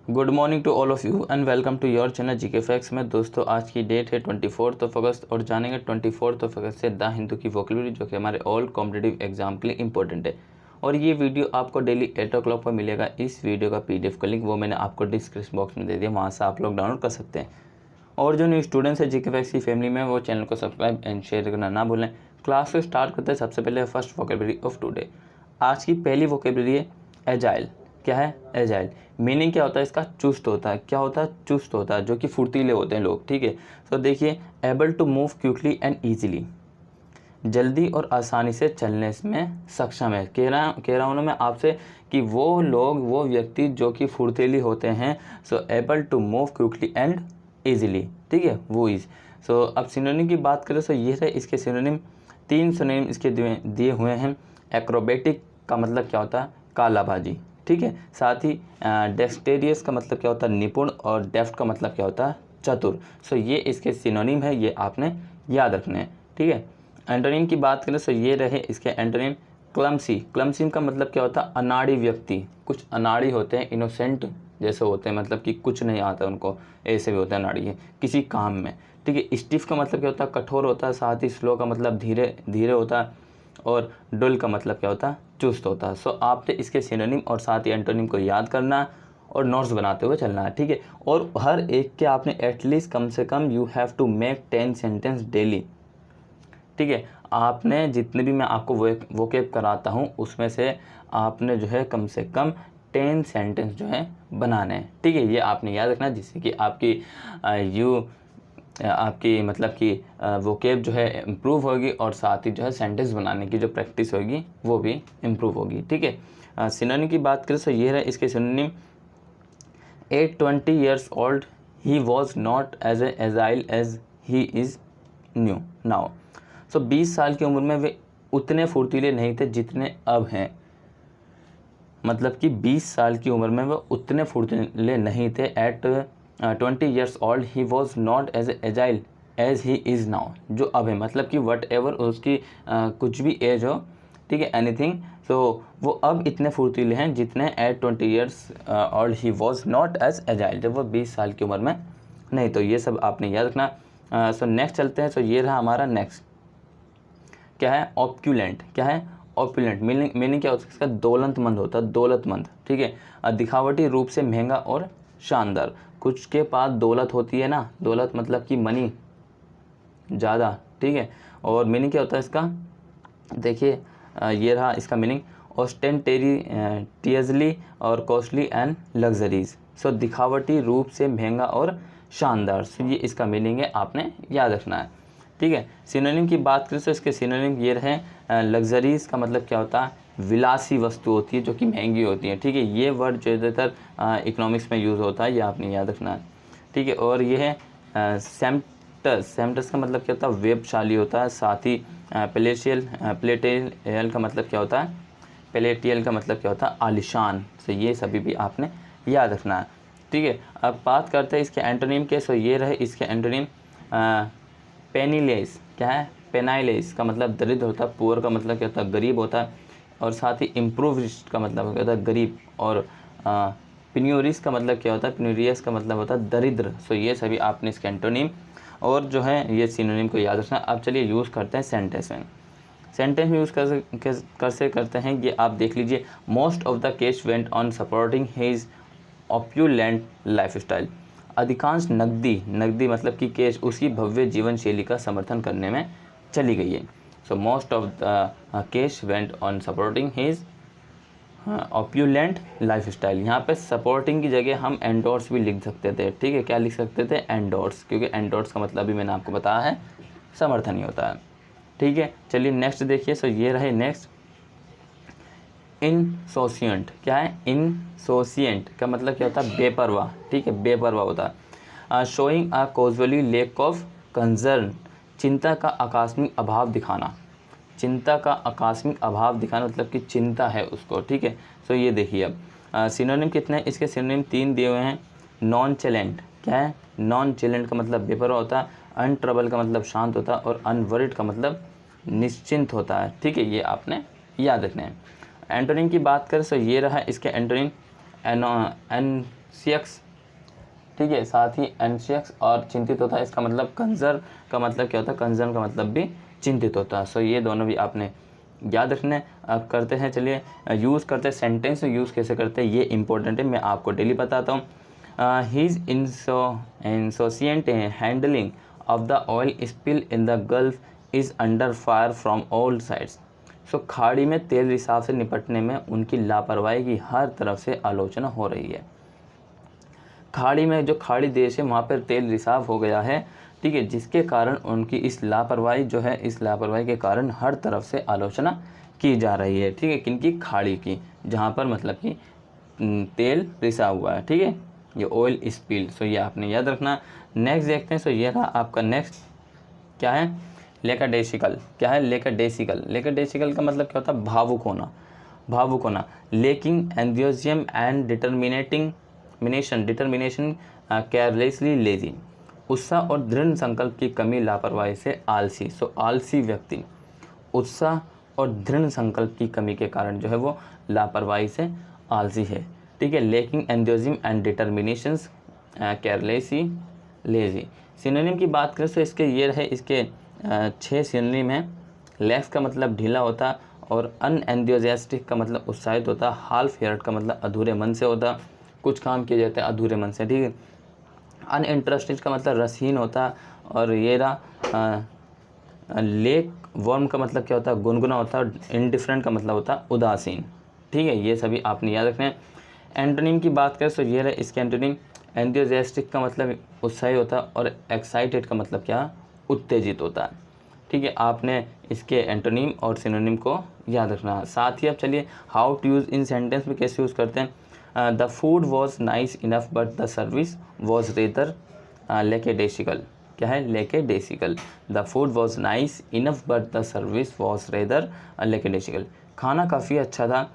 Good morning to all of you and welcome to your channel GK facts में। दोस्तों आज की date है 24 अगस्त और जानेंगे 24 अगस्त से द हिंदू की वोकैबुलरी जो कि हमारे ऑल कॉम्पिटिटिव एग्जाम के लिए इंपॉर्टेंट है। और ये वीडियो आपको डेली 8 o'clock पर मिलेगा। इस वीडियो का PDF का लिंक वो मैंने आपको डिस्क्रिप्शन बॉक्स में दे दिया, वहाँ से आप लोग डाउनलोड कर सकते हैं। और जो न्यू स्टूडेंट्स है जीके फैक्ट्स की फैमिली में, वो चैनल को सब्सक्राइब एंड शेयर करना ना भूलें। क्लास को स्टार्ट करते हैं। सबसे पहले फर्स्ट वोकैबुलरी ऑफ टुडे। आज की पहली वोकैबुलरी है एजाइल। क्या है एजाइल? मीनिंग क्या होता है इसका? चुस्त होता है। क्या होता है? चुस्त होता है, जो कि फुर्तीले होते हैं लोग। ठीक है, तो देखिए, able to move quickly and easily, जल्दी और आसानी से चलने में सक्षम है। कह रहा हूँ ना मैं आपसे कि वो लोग, वो व्यक्ति जो कि फुर्तीली होते हैं। So able to move quickly and easily, ठीक है, वो इज। सो अब सिनोनिम की बात करें तो ये है इसके सिनोनिम, 3 सिनोनिम इसके दिए हुए हैं। एक्रोबेटिक का मतलब क्या होता है? कालाबाजी। ठीक है, साथ ही डेक्सटेरियस का मतलब क्या होता है? निपुण। और डेफ्ट का मतलब क्या होता है? चतुर। सो ये इसके सिनोनिम है, ये आपने याद रखने हैं। ठीक है, एंटोनिम की बात करें तो ये रहे इसके एंटोनिम। क्लमसी। क्लमसी का मतलब क्या होता है? अनाड़ी व्यक्ति। कुछ अनाड़ी होते हैं, इनोसेंट जैसे होते हैं, मतलब कि कुछ नहीं आता उनको, ऐसे भी होते हैं अनाड़ी है किसी काम में। ठीक है, स्टिफ का मतलब क्या होता है? कठोर होता है। साथ ही स्लो का मतलब धीरे धीरे होता है। और डुल का मतलब क्या होता है? चुस्त होता है। सो आपने इसके सिनोनिम और साथ ही एंटोनिम को याद करना और नोट्स बनाते हुए चलना है। ठीक है, और हर एक के आपने एटलीस्ट कम से कम you have to make 10 sentence daily. ठीक है, आपने जितने भी मैं आपको वोकेब कराता हूँ उसमें से आपने जो है कम से कम 10 सेंटेंस जो है बनाने हैं। ठीक है, ये आपने याद रखना, जिससे कि आपकी मतलब कि वोकेब जो है इम्प्रूव होगी और साथ ही जो है सेंटेंस बनाने की जो प्रैक्टिस होगी वो भी इम्प्रूव होगी। ठीक है, सिनोनिम की बात करें तो ये है इसके synonym. At 20 years old he was not as agile as he is now। सो 20 साल की उम्र में वे उतने फुर्तीले नहीं थे जितने अब हैं। मतलब कि 20 साल की उम्र में वो उतने फुर्तीले नहीं थे। At 20 years old he was not as agile as he is now, जो अब है। मतलब कि वट एवर उसकी कुछ भी एज हो, ठीक है, एनीथिंग, सो वो अब इतने फुर्तीले हैं जितने eight 20 years old he was not as agile, जब वो 20 साल की उम्र में नहीं। तो ये सब आपने याद रखना। सो नेक्स्ट चलते हैं। सो ये रहा हमारा नेक्स्ट। क्या है? ऑप्युलेंट। क्या है? ऑप्युलेंट। मीनिंग क्या होता है इसका? दौलतमंद होता है, दौलतमंद। ठीक है, दिखावटी रूप से महंगा और शानदार। कुछ के पास दौलत होती है ना, दौलत मतलब कि मनी ज़्यादा। ठीक है, और मीनिंग क्या होता है इसका? देखिए, ये रहा इसका मीनिंग। ऑस्टेंटेरियसली और कॉस्टली एंड लग्जरीज। सो दिखावटी रूप से महंगा और शानदार। सो ये इसका मीनिंग है, आपने याद रखना है। ठीक है, सिनोनिम की बात करें तो इसके सिनोनिम ये रहे। लग्जरीज का मतलब क्या होता है? विलासी वस्तु होती है जो कि महंगी होती है। ठीक है, ये वर्ड ज़्यादातर इकोनॉमिक्स में यूज़ होता है, ये आपने याद रखना है। ठीक है, और ये है सेम्पटस। सेम्पटस का मतलब क्या होता है? वेबशाली होता है। साथ ही प्लेटियल का मतलब क्या होता है? प्लेटियल का मतलब क्या होता है? आलिशान। सो ये सभी भी आपने याद रखना है। ठीक है, अब बात करते हैं इसके एंटोनिम के। सो ये रहे इसके एंटोनिम। पेनीलेस। क्या है? पेनाइलेस का मतलब दरिद्र होता है। पुअर का मतलब क्या होता है? गरीब होता है। और साथ ही इम्प्रूविस्ट का मतलब क्या होता है? गरीब। और पिन्यूरिस का मतलब क्या होता है? पिन्यूरियस का मतलब होता है दरिद्र। सो ये सभी आपने इसके एंटोनिम और जो है ये सिनोनिम को याद रखना। अब चलिए यूज़ करते हैं सेंटेंस में। सेंटेंस में यूज़ कैसे करते हैं ये आप देख लीजिए। Most of the cash went on supporting his opulent lifestyle. अधिकांश नकदी मतलब कि केस उसकी भव्य जीवन शैली का समर्थन करने में चली गई है। So most of the cash went on supporting his opulent lifestyle. यहाँ पे सपोर्टिंग की जगह हम एंडोर्स भी लिख सकते थे। ठीक है, क्या लिख सकते थे? एंडोर्स, क्योंकि एंडोर्स का मतलब भी मैंने आपको बताया है समर्थन ही होता है। ठीक है, चलिए नेक्स्ट देखिए। सो ये रहे नेक्स्ट। इनसोशिएंट। क्या है? इनसोशिएंट का मतलब क्या होता है? बेपरवाह। ठीक है, बेपरवाह होता है। Showing a casually lack of concern. चिंता का आकस्मिक अभाव दिखाना। चिंता का आकस्मिक अभाव दिखाना मतलब कि चिंता है उसको। ठीक है, सो ये देखिए अब सिनोनिम कितने? इसके सिनोनिम 3 दिए हुए हैं। नॉन चैलेंट। क्या है? नॉन चैलेंट का मतलब बेपरवाह होता है। अनट्रबल का मतलब शांत होता है। और अनवरिड का मतलब निश्चिंत होता है। ठीक है, ये आपने याद रखना है। एंटोनिम की बात करें तो ये रहा इसके एंटोनिम। एंशियस, ठीक है, साथ ही एंशियस और चिंतित होता है, इसका मतलब कंजर का मतलब क्या होता है, कंजर्न का मतलब भी चिंतित होता है। सो ये दोनों भी आपने याद रखने। अब करते हैं, चलिए यूज़ करते हैं, सेंटेंस यूज़ कैसे करते हैं ये इंपॉर्टेंट है, मैं आपको डेली बताता हूँ। He is insouciant handling of the oil spill in the gulf is under fire from all sides. So खाड़ी में तेल रिसाव से निपटने में उनकी लापरवाही की हर तरफ से आलोचना हो रही है। खाड़ी में, जो खाड़ी देश है वहाँ पर तेल रिसाव हो गया है, ठीक है, जिसके कारण उनकी इस लापरवाही जो है, इस लापरवाही के कारण हर तरफ से आलोचना की जा रही है, ठीक है, किनकी, खाड़ी की, जहाँ पर मतलब कि तेल रिसाव हुआ है, ठीक है, ये ऑयल स्पिल। सो ये आपने याद रखना। नेक्स्ट देखते हैं। सो ये रहा आपका नेक्स्ट, क्या है, लेकाडेसिकल। क्या है, लेकाडेसिकल। लेकाडेसिकल का मतलब क्या होता है, भावुक होना, भावुक होना। लेकिन enthusiasm and determination carelessly lazy, उत्साह और दृढ़ संकल्प की कमी, लापरवाही से आलसी। सो आलसी व्यक्ति उत्साह और दृढ़ संकल्प की कमी के कारण जो है वो लापरवाही से आलसी है, ठीक है। लेकिन enthusiasm and determinations carelessly lazy. Synonym की बात करें तो इसके ये रहे, इसके 6 सिनोनिम हैं। लैक्स का मतलब ढीला होता, और अनएंथुसियास्टिक का मतलब उत्साहित होता, हाल्फ हेयर्ड का मतलब अधूरे मन से होता, कुछ काम किए जाते हैं अधूरे मन से, ठीक है। अनइंटरेस्टेड का मतलब रसहीन होता, और ये रहा लेक वर्म का मतलब क्या होता है, गुनगुना होता है, इनडिफरेंट का मतलब होता है उदासीन, ठीक है। ये सभी आपने याद रखना है। एंटोनिम की बात करें तो ये रहे इसके एंटोनिम। एंथुसियास्टिक का मतलब उत्साही होता है, और एक्साइटेड का मतलब क्या, उत्तेजित होता है, ठीक है। आपने इसके एंटोनिम और सिनोनिम को याद रखना है। साथ ही अब चलिए how to use in sentence में कैसे यूज़ करते हैं। The food was nice enough but the service was rather lackadaisical. क्या है, lackadaisical. The food was nice enough but the service was rather lackadaisical. खाना काफ़ी अच्छा था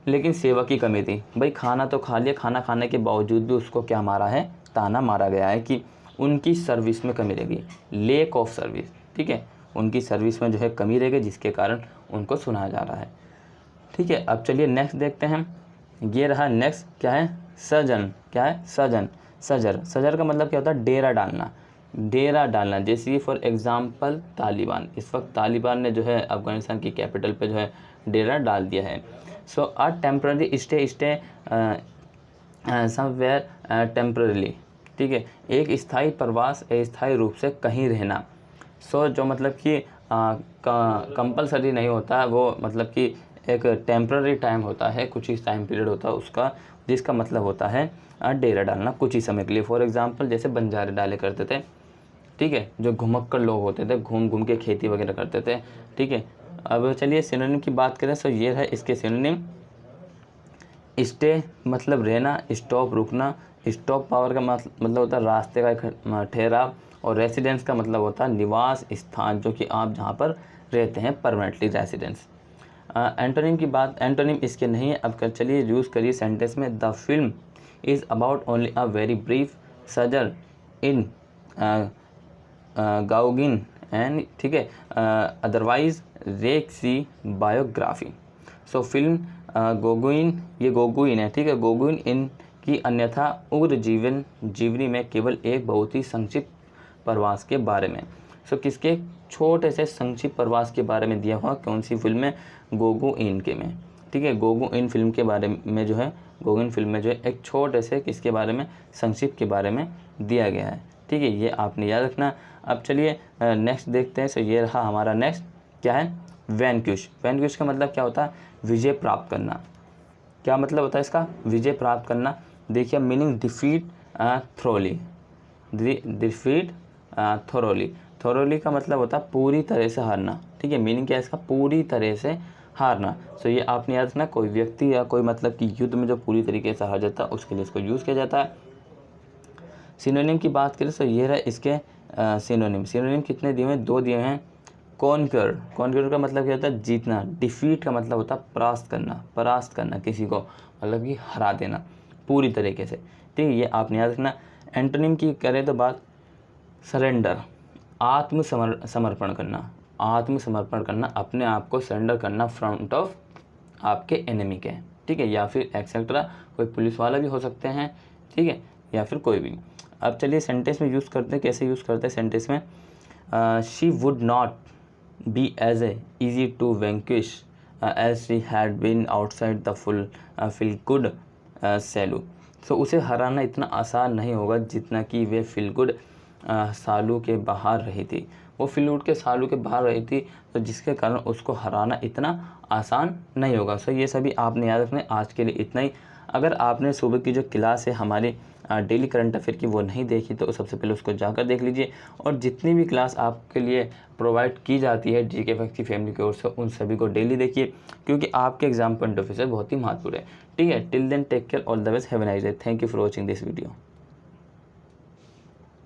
लेकिन सेवा की कमी थी। भाई खाना तो खा लिया, खाना खाने के बावजूद भी उसको क्या मारा है, ताना मारा गया है कि उनकी सर्विस में कमी रहेगी, लेक ऑफ सर्विस, ठीक है, उनकी सर्विस में जो है कमी रहेगी, जिसके कारण उनको सुनाया जा रहा है, ठीक है। अब चलिए नेक्स्ट देखते हैं। ये रहा नेक्स्ट, क्या है, सजन। क्या है, सजन, सजर। सजर का मतलब क्या होता है, डेरा डालना, डेरा डालना। जैसे फॉर एग्जांपल तालिबान, इस वक्त तालिबान ने जो है अफगानिस्तान की कैपिटल पे जो है डेरा डाल दिया है। So a temporary stay somewhere temporarily, ठीक है, एक स्थायी प्रवास, अस्थायी रूप से कहीं रहना। सो जो मतलब कि कंपलसरी नहीं होता, वो मतलब कि एक टेम्पररी टाइम होता है, कुछ ही टाइम पीरियड होता है उसका, जिसका मतलब होता है डेरा डालना कुछ ही समय के लिए। फॉर एग्जांपल जैसे बंजारे डाले करते थे, ठीक है, जो घुमक्कड़ लोग होते थे, घूम घूम के खेती वगैरह करते थे, ठीक है। अब चलिए सिनोनिम की बात करें तो ये है इसके सिनोनिम। स्टे मतलब रहना, स्टॉप रुकना, स्टॉप पावर का मतलब होता है रास्ते का ठहराव, और रेसिडेंस का मतलब होता है निवास स्थान, जो कि आप जहाँ पर रहते हैं, परमानेंटली रेसिडेंस। एंटोनिम की बात, एंटोनिम इसके नहीं है। अब चलिए यूज़ करिए सेंटेंस में। The film is about only a very brief sojourn in Gauguin and, ठीक है, otherwise wreck see biography. So film Gauguin, ये गोगुइन है, ठीक है, गोगुइन इन की अन्यथा उग्र जीवनी में केवल एक बहुत ही संक्षिप्त प्रवास के बारे में। सो किसके, छोटे से संक्षिप्त प्रवास के बारे में दिया हुआ, कौन सी फिल्म में, गोगुइन के में, ठीक है। गोगुइन फिल्म के बारे में जो है, गोगुइन फिल्म में जो है एक छोटे से किसके बारे में, संक्षिप्त के बारे में दिया गया है, ठीक है, ये आपने याद रखना। अब चलिए नेक्स्ट देखते हैं। सो ये रहा हमारा नेक्स्ट, क्या है, वैनक्विश। वैनक्विश का मतलब क्या होता है, विजय प्राप्त करना। क्या मतलब होता है इसका, विजय प्राप्त करना। देखिए meaning, defeat thoroughly, defeat thoroughly. Thoroughly का मतलब होता है पूरी तरह से हारना, ठीक है। मीनिंग क्या है इसका, पूरी तरह से हारना। सो ये आपने याद रखना, कोई व्यक्ति या कोई मतलब कि युद्ध में जो पूरी तरीके से हार जाता है उसके लिए इसको यूज़ किया जाता है। सिनोनिम की बात करें तो ये रहा इसके सिनोनिम। सिनोनिम कितने दिए हैं, 2 दिए हैं। कॉन्कर, कॉन्कर का मतलब क्या होता है, जीतना। डिफीट का मतलब होता है परास्त करना किसी को, मतलब कि हरा देना पूरी तरीके से, ठीक है, ये आपने याद रखना। एंटोनिम की करें तो बात, सरेंडर, आत्मसमर्पण करना, आत्मसमर्पण करना, अपने आप को सरेंडर करना फ्रंट ऑफ आपके एनिमी के, ठीक है, या फिर एक्सेट्रा, कोई पुलिस वाला भी हो सकते हैं, ठीक है, या फिर कोई भी। अब चलिए सेंटेंस में यूज़ करते हैं, कैसे यूज़ करते हैं सेंटेंस में। She would not be as easy to vanquish as she had been outside the feel good सालू। सो उसे हराना इतना आसान नहीं होगा जितना कि वे फील गुड सालू के बाहर रही थी। वो फील गुड के सालू के बाहर रही थी, तो जिसके कारण उसको हराना इतना आसान नहीं होगा। सो ये सभी आपने याद रखना है। आज के लिए इतना ही। अगर आपने सुबह की जो क्लास है हमारी डेली करंट अफेयर की वो नहीं देखी तो सबसे पहले उसको जाकर देख लीजिए, और जितनी भी क्लास आपके लिए प्रोवाइड की जाती है जीके फैक्ट्स की फैमिली की ओर से उन सभी को डेली देखिए, क्योंकि आपके एग्जाम पॉइंट ऑफ व्यू से बहुत ही महत्वपूर्ण है। ठीक है, till then take care, all the best, have a nice day, thank you for watching this video.